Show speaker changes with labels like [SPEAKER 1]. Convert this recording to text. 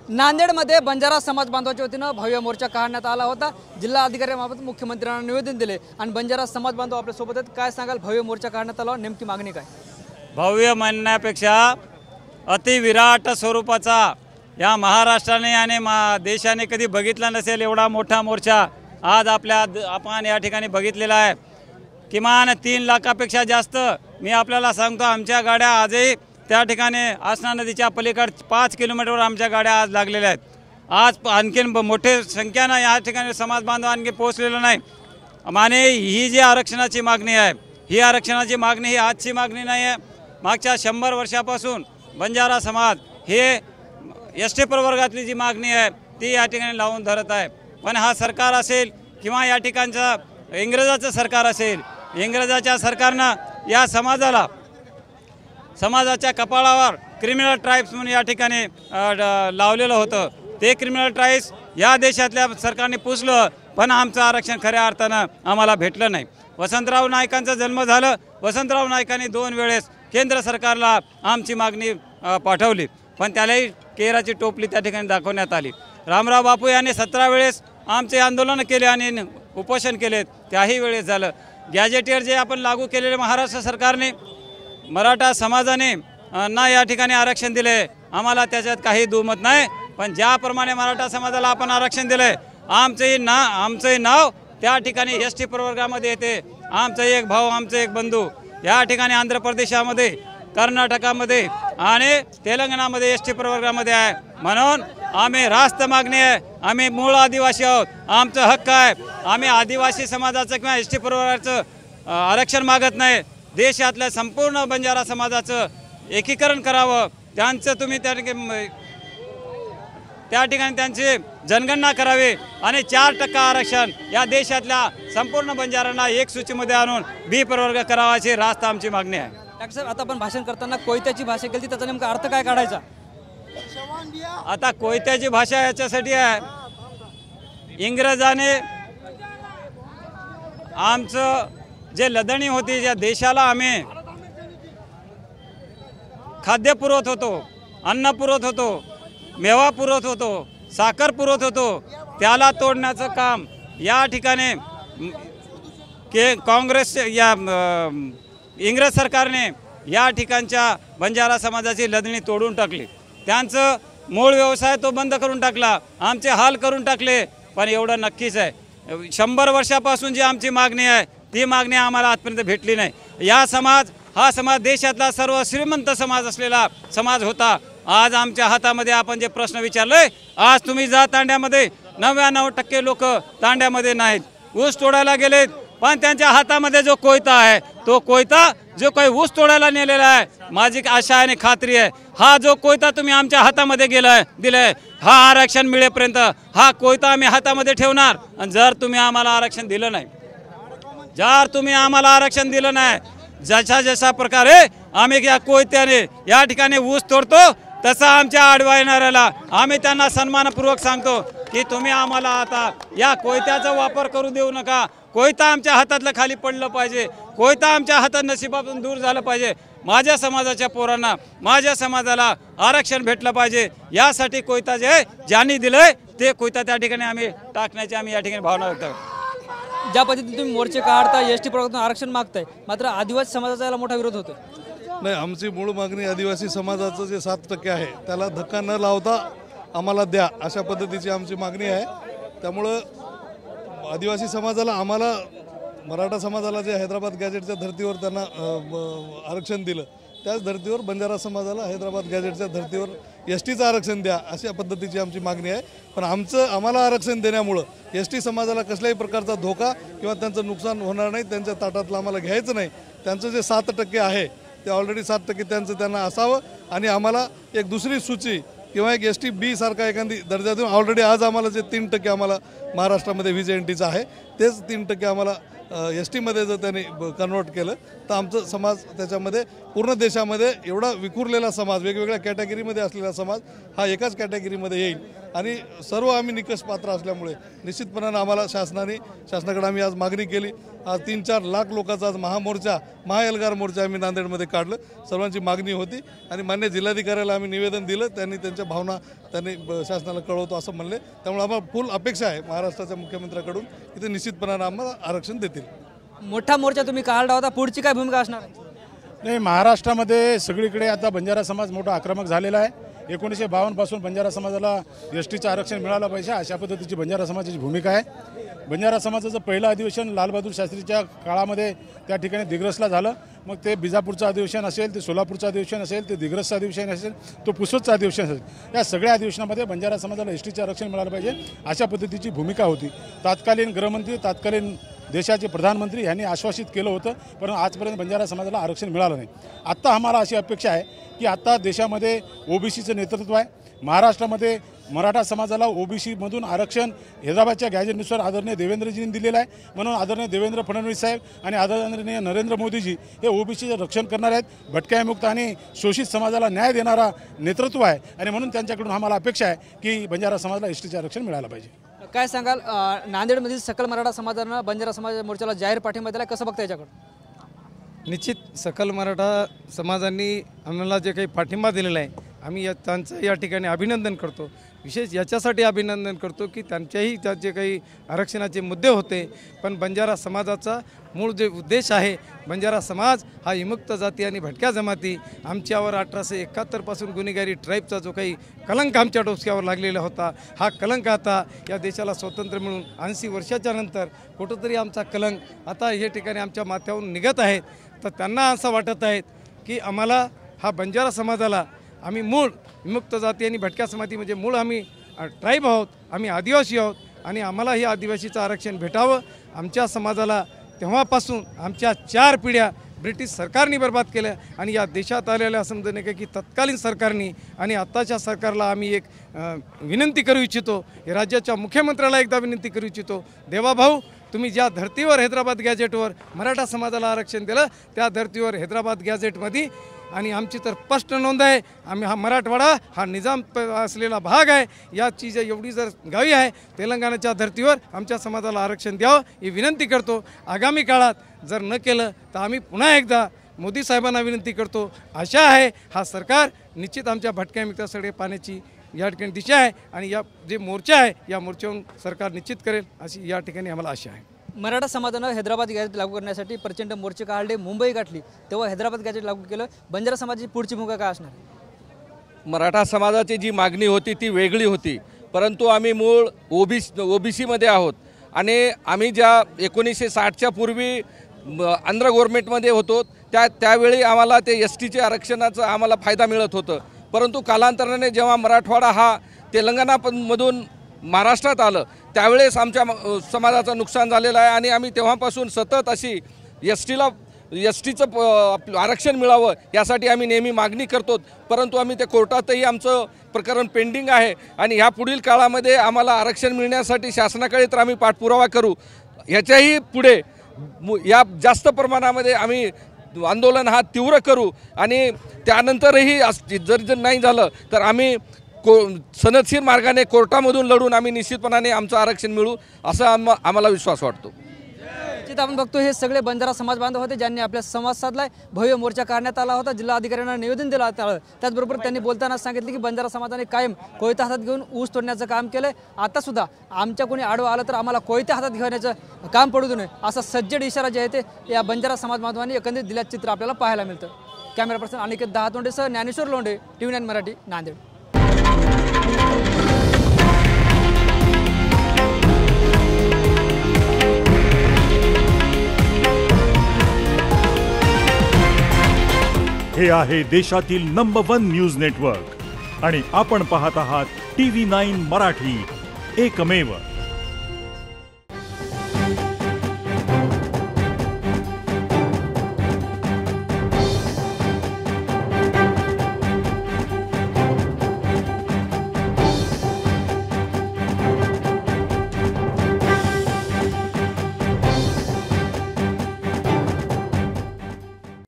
[SPEAKER 1] नांदेडमध्ये बंजारा समाज बांधवाच्या वतीनं भव्य मोर्चा काढण्यात आला होता। जिल्हा अधिकाऱ्यांमार्फत मुख्यमंत्र्यांना निवेदन दिले आणि बंजारा समाज बांधव आपल्या सोबत आहेत। काय सांगाल, भव्य मोर्चा काढण्यात आला, नेमकी मागणी काय?
[SPEAKER 2] भव्य म्हणण्यापेक्षा अतिविराट स्वरूपाचा या महाराष्ट्राने आणि देशाने कधी बघितला नसेल एवढा मोठा मोर्चा आज आपण या ठिकाणी बघितलेला आहे। किमान 3 लाखापेक्षा जास्त मी आपल्याला सांगतो, आमच्या गाड्या आजही त्या ठिकाणी आसना नदीच्या पलीकडे 5 किलोमीटरवर आमच्या गाड्या आज लागलेल्या आहेत। आज आणखीन मोठे संख्यानं या ठिकाणी समाज बांधव आणखी पोहोचलेला नाही। माने ही जी आरक्षणाची मागणी आहे, ही आरक्षणाची मागणी ही आजची मागणी नाही आहे। मागच्या 100 वर्षापासून बंजारा समाज हे एसटी प्रवर्गातली जी मागणी आहे ती या ठिकाणी लावून धरत आहे। पण हा सरकार असेल किंवा या ठिकाणचं इंग्रजाचं सरकार असेल, इंग्रजाच्या सरकारनं या समाजाच्या कपाळावर क्रिमिनल ट्राईब्स म्हणून या ठिकाणी लावलेलं होतं। ते क्रिमिनल ट्राईब्स या देशातल्या सरकारने पुसलं, पण आमचं आरक्षण खऱ्या अर्थानं आम्हाला भेटलं नाही। वसंतराव नाईकांचा जन्म झालं, वसंतराव नाईकांनी 2 वेळेस केंद्र सरकारला आमची मागणी पाठवली, पण त्यालाही केराची टोपली त्या ठिकाणी दाखवण्यात आली। रामराव बापू यांनी 17 वेळेस आमचे आंदोलन केले आणि उपोषण केले, त्याही वेळेस झालं। गॅजेटियर जे आपण लागू केलेले महाराष्ट्र सरकारने मराठा समाजाने ना या ठिकाणी आरक्षण दिले, आम्हाला त्याच्यात काही दुमत नाही। पण ज्याप्रमाणे मराठा समाजाला आपण आरक्षण दिले, आमचंही नाव त्या ठिकाणी एसटी प्रवर्गामध्ये येते। आमचा एक भाऊ, आमचे एक बंधू या ठिकाणी आंध्र प्रदेशामध्ये, कर्नाटकामध्ये आणि तेलंगणामध्ये एसटी प्रवर्गामध्ये आहे। म्हणून आम्ही रास्त मागणी आहे, आम्ही मूळ आदिवासी आहोत, आमचा हक्क आहे। आम्ही आदिवासी समाजाचं किंवा एसटी प्रवर्गाचं आरक्षण मागत नाही। देशातल्या संपूर्ण बंजारा समाजाचं एकीकरण करावं, त्यांचं तुम्ही त्या ठिकाणी त्यांची जनगणना करावी आणि 4% आरक्षण या देशातल्या संपूर्ण बंजारांना एक सूचीमध्ये आणून बी प्रवर्ग करावा अशी रास्त आमची मागणी आहे।
[SPEAKER 1] डॉक्टर साहेब, आता आपण भाषण करताना कोयत्याची भाषा केली, त्याचा नेमका अर्थ काय काढायचा?
[SPEAKER 2] आता कोयत्याची भाषा याच्यासाठी आहे, इंग्रजाने आमचं जे लढणी होती, ज्या देशाला आम्ही खाद्य पुरवत होतो, अन्न पुरवत होतो, मेवा पुरवत होतो, साखर पुरवत होतो, त्याला तोडण्याचं काम या ठिकाणी काँग्रेस या इंग्रज सरकारने या ठिकाणच्या बंजारा समाजाची लढणी तोडून टाकली। त्यांचं मूळ व्यवसाय तो बंद करून टाकला, आमचे हाल करून टाकले। पण एवढं नक्कीच आहे, 100 वर्षापासून जी आमची मागणी आहे ती मागणी आम्हाला आजपर्यंत भेटली नाही। हा समाज देशातला सर्व श्रीमंत समाज असलेला समाज होता। आज आमच्या हातामध्ये आपण जे प्रश्न विचारले, आज तुम्ही जा तांड्यामध्ये, 99% लोक तांड्यामध्ये नाहीत, ऊस तोडायला गेलेत, पण त्यांच्या हातामध्ये जो कोयता आहे, तो कोयता जो काही ऊस तोडायला नेलेला आहे, माझी आशा आणि खात्री आहे, हा जो कोयता तुम्ही आमच्या हातामध्ये दिलाय, हा आरक्षण मिळेपर्यंत हा कोयता आम्ही हातामध्ये ठेवणार। आणि जर तुम्ही आम्हाला आरक्षण दिलं नाही, जशा प्रकारे आम्ही या कोयत्याने या ठिकाणी ऊस तोडतो, तसा आमच्या आडवा येणाऱ्याला आम्ही त्यांना सन्मानपूर्वक सांगतो की तुम्ही आम्हाला आता या कोयत्याचा वापर करू देऊ नका। कोयता आमच्या हातातलं खाली पडलं पाहिजे, कोयता आमच्या हातात नशिबातून दूर झालं पाहिजे। माझ्या समाजाच्या पोरांना, माझ्या समाजाला आरक्षण भेटलं पाहिजे, यासाठी कोयता ज्यांनी दिलंय ते कोयता त्या ठिकाणी आम्ही टाकण्याची या ठिकाणी भावना व्यक्त करतो।
[SPEAKER 1] ज्या पद्धतीने तुम्ही मोर्चे काढता, एसटी प्रवर्गातून आरक्षण मागताय, मात्र आदिवासी समाजाचा याला मोठा विरोध होतो।
[SPEAKER 3] नाही, आमची मूळ मागणी आदिवासी समाजाचं जे 7% आहे त्याला धक्का न लावता आम्हाला द्या, अशा पद्धतीची आमची मागणी आहे। त्यामुळं आदिवासी समाजाला, आम्हाला मराठा समाजाला जे हैदराबाद गॅजेटच्या धर्तीवर त्यांना आरक्षण दिलं, त्याच धर्तीवर बंजारा समाजाला हैदराबाद गॅजेटच्या धर्तीवर एसटीचं आरक्षण द्या, अशा पद्धतीची आमची मागणी आहे। पण आम्हाला आरक्षण देण्यामुळं एसटी समाजाला कसल्याही प्रकारचा धोका किंवा त्यांचं नुकसान होणार नाही, त्यांच्या ताटातलं आम्हाला घ्यायचं नाही। त्यांचं जे 7% आहे ते ऑलरेडी 7% त्यांना असावं आणि आम्हाला एक दुसरी सूची किंवा एक एसटी बी सारखा एखादी दर्जा देऊन, ऑलरेडी आज आम्हाला जे 3% आम्हाला महाराष्ट्रामध्ये व्हिजेएनटीचं आहे, तेच 3% आम्हाला एसटीमध्ये जर त्यांनी कन्वर्ट केलं तर आमचं समाज त्याच्यामध्ये पूर्ण देशामध्ये एवढा विखुरलेला समाज, वेगवेगळ्या कॅटेगरीमध्ये असलेला समाज हा एकाच कॅटेगरीमध्ये येईल। आणि सर्व आम्ही निकष पात्र असल्यामुळे निश्चितपणानं आम्हाला शासनाकडे आम्ही आज मागणी केली। आज 3-4 लाख लोकांचा आज महामोर्चा, महाएल्गार मोर्चा आम्ही नांदेडमध्ये काढलं। सर्वांची मागणी होती आणि मान्य जिल्हाधिकाऱ्याला आम्ही निवेदन दिलं, त्यांनी त्यांच्या भावना शासनाला कळवतो असं म्हणले। त्यामुळे आम्हाला फुल अपेक्षा आहे महाराष्ट्राच्या मुख्यमंत्र्यांकडून की ते निश्चितपणानं आम्हाला आरक्षण देतील।
[SPEAKER 1] मोठा मोर्चा तुम्ही काढला होता, पुढची काय भूमिका असणार आहे?
[SPEAKER 4] नाही, महाराष्ट्रामध्ये सगळीकडे आता बंजारा समाज मोठा आक्रमक झालेला आहे। 1952 पासून बंजारा समाजाला एसटीचं आरक्षण मिळालं पाहिजे अशा पद्धतीची बंजारा समाजाची भूमिका आहे। बंजारा समाजाचं पहिलं अधिवेशन लालबहादूर शास्त्रीच्या काळामध्ये त्या ठिकाणी दिग्रसला झालं। मग ते बिजापूरचं अधिवेशन असेल, ते सोलापूरचं अधिवेशन असेल, ते दिग्रसचं अधिवेशन असेल, तो पुसदचं अधिवेशन असेल, या सगळ्या अधिवेशनामध्ये बंजारा समाजाला एसटीचं आरक्षण मिळालं पाहिजे अशा पद्धतीची भूमिका होती। तत्कालीन गृहमंत्री, तत्कालीन देशाचे प्रधानमंत्री यांनी आश्वासित केलं होतं, पण आजपर्यंत बंजारा समाजाला आरक्षण मिळालं नाही। आत्ता आम्हाला अशी अपेक्षा आहे की आता देशामध्ये ओबीसीचं नेतृत्व आहे। महाराष्ट्रामध्ये मराठा समाजाला ओबीसीमधून आरक्षण हैदराबादच्या गॅजेटनुसार आदरणीय देवेंद्रजींनी दिलेलं आहे। म्हणून आदरणीय देवेंद्र फडणवीस साहेब आणि आदरणीय नरेंद्र मोदीजी हे ओबीसीचं रक्षण करणार आहेत। भटक्यामुक्त आणि शोषित समाजाला न्याय देणारा नेतृत्व आहे आणि म्हणून त्यांच्याकडून आम्हाला अपेक्षा आहे की बंजारा समाजाला एसटीचं आरक्षण मिळालं पाहिजे।
[SPEAKER 1] काय सांगाल, नांदेडमधील सकल मराठा समाजानं बंजारा समाज मोर्चाला जाहीर पाठिंबा दिला, कसं बघता याच्याकडे?
[SPEAKER 5] निश्चित सकल मराठा समाजांनी आम्हाला जे काही पाठिंबा दिलेला आहे, आम्ही त्यांचं या ठिकाणी अभिनंदन करतो। विशेष याच्यासाठी अभिनंदन करतो की त्यांच्याही जे काही आरक्षणाचे मुद्दे होते, पण बंजारा समाजाचा मूळ जे उद्देश आहे, बंजारा समाज हा विमुक्त जाती आणि भटक्या जमाती, आमच्यावर 1871 पासून गुन्हेगारी ट्राईबचा जो काही कलंक आमच्या डोक्यावर लागलेला होता, हा कलंक आता या देशाला स्वातंत्र्य मिळून 80 वर्षाच्या नंतर कुठंतरी आमचा कलंक आता या ठिकाणी आमच्या माथ्यावरून निघत आहे। तर त्यांना असं वाटत आहे की आम्हाला हा बंजारा समाजाला, आम्ही मूळ विमुक्त जाती आणि भटक्या समाती म्हणजे मूळ आम्ही ट्राईब आहोत, आम्ही आदिवासी आहोत आणि आम्हाला हे आदिवासीचं आरक्षण भेटावं। आमच्या समाजाला तेव्हापासून आमच्या 4 पिढ्या ब्रिटिश सरकारने बर्बाद केलं आणि या देशात आलेल्या समजणे की तत्कालीन सरकारने आणि आत्ताच्या सरकारला आम्ही एक विनंती करू इच्छितो, हे राज्याच्या मुख्यमंत्र्याला एकदा विनंती करू इच्छितो, देवाभाऊ तुम्ही ज्या धर्तीवर हैदराबाद गॅजेटवर मराठा समाजाला आरक्षण दिलं, त्या धर्तीवर हैदराबाद गॅजेटमध्ये आणि आमची तर स्पष्ट नोंद आहे, आम्ही हा मराठवाडा हा निजाम असलेला भाग आहे, याची जर एवढी जर गावी आहे, तेलंगणाच्या धर्तीवर आमच्या समाजाला आरक्षण द्यावं ही विनंती करतो। आगामी काळात जर न केलं तर आम्ही पुन्हा एकदा मोदी साहेबांना विनंती करतो। आशा आहे हा सरकार निश्चित आमच्या भटक्या मित्रासाठी पाण्याची या ठिकाणी दिशा आहे आणि या जे मोर्चा आहे या मोर्चावरून सरकार निश्चित करेल अशी या ठिकाणी आम्हाला आशा आहे।
[SPEAKER 1] मराठा समाजानं हैदराबाद गॅजेट लागू करण्यासाठी प्रचंड मोर्चे काढले, मुंबई गाठली, तेव्हा हैदराबाद गॅजेट लागू केलं। बंजारा समाजाची पुढची भूमिका काय असणार?
[SPEAKER 6] मराठा समाजाची जी मागणी होती ती वेगळी होती, परंतु आम्ही मूळ ओबीसीमध्ये आहोत आणि आम्ही ज्या 1960च्या पूर्वी आंध्र गव्हर्नमेंटमध्ये होतो त्यावेळी आम्हाला ते एसटीचे आरक्षणाचं आम्हाला फायदा मिळत होतं। परंतु कालांतराने जेव्हा मराठवाडा हा तेलंगणामधून महाराष्ट्रात आलं त्यावेळेस आमच्या समाजाचं नुकसान झालेलं आहे आणि आम्ही तेव्हापासून सतत अशी एसटीचं आरक्षण मिळावं यासाठी आम्ही नेहमी मागणी करतो, परंतु आम्ही ते कोर्टातही आमचं प्रकरण पेंडिंग आहे आणि ह्या पुढील काळामध्ये आम्हाला आरक्षण मिळण्यासाठी शासनाकडे तर आम्ही पाठपुरावा करू, ह्याच्याही पुढे या जास्त प्रमाणामध्ये आम्ही आंदोलन हा तीव्र करू आणि त्यानंतरही जर नाही झालं तर आम्ही सनदशीर मार्गाने कोर्टामधून लढून आम्ही निश्चितपणाने आमचं आरक्षण मिळू असा आम्हाला विश्वास वाटतो।
[SPEAKER 1] निश्चित आपण बघतो हे सगळे बंजारा समाज बांधव होते ज्यांनी आपल्या संवाद साधलाय। भव्य मोर्चा काढण्यात आला होता, जिल्हा अधिकाऱ्यांना निवेदन दिलं आलं। त्याचबरोबर त्यांनी बोलताना सांगितलं की बंजारा समाजाने कायम कोयता हातात घेऊन ऊस तोडण्याचं काम केलंय, आता सुद्धा आमच्या कोणी आडवं आलं तर आम्हाला कोयता हातात घेण्याचं काम पडू नये असा सज्जड इशारा जे आहे ते या बंजारा समाज बांधवांनी एकंदरीत दिल्याचं चित्र आपल्याला पाहायला मिळतं। कॅमेरा पर्सन अनिकेत दहातोंडेसह ज्ञानेश्वर लोंढे, TV9 मराठी, नांदेड।
[SPEAKER 7] हे आहे देशातील नंबर 1 न्यूज नेटवर्क आणि आपण पाहत आहात TV9 मराठी, एकमेव।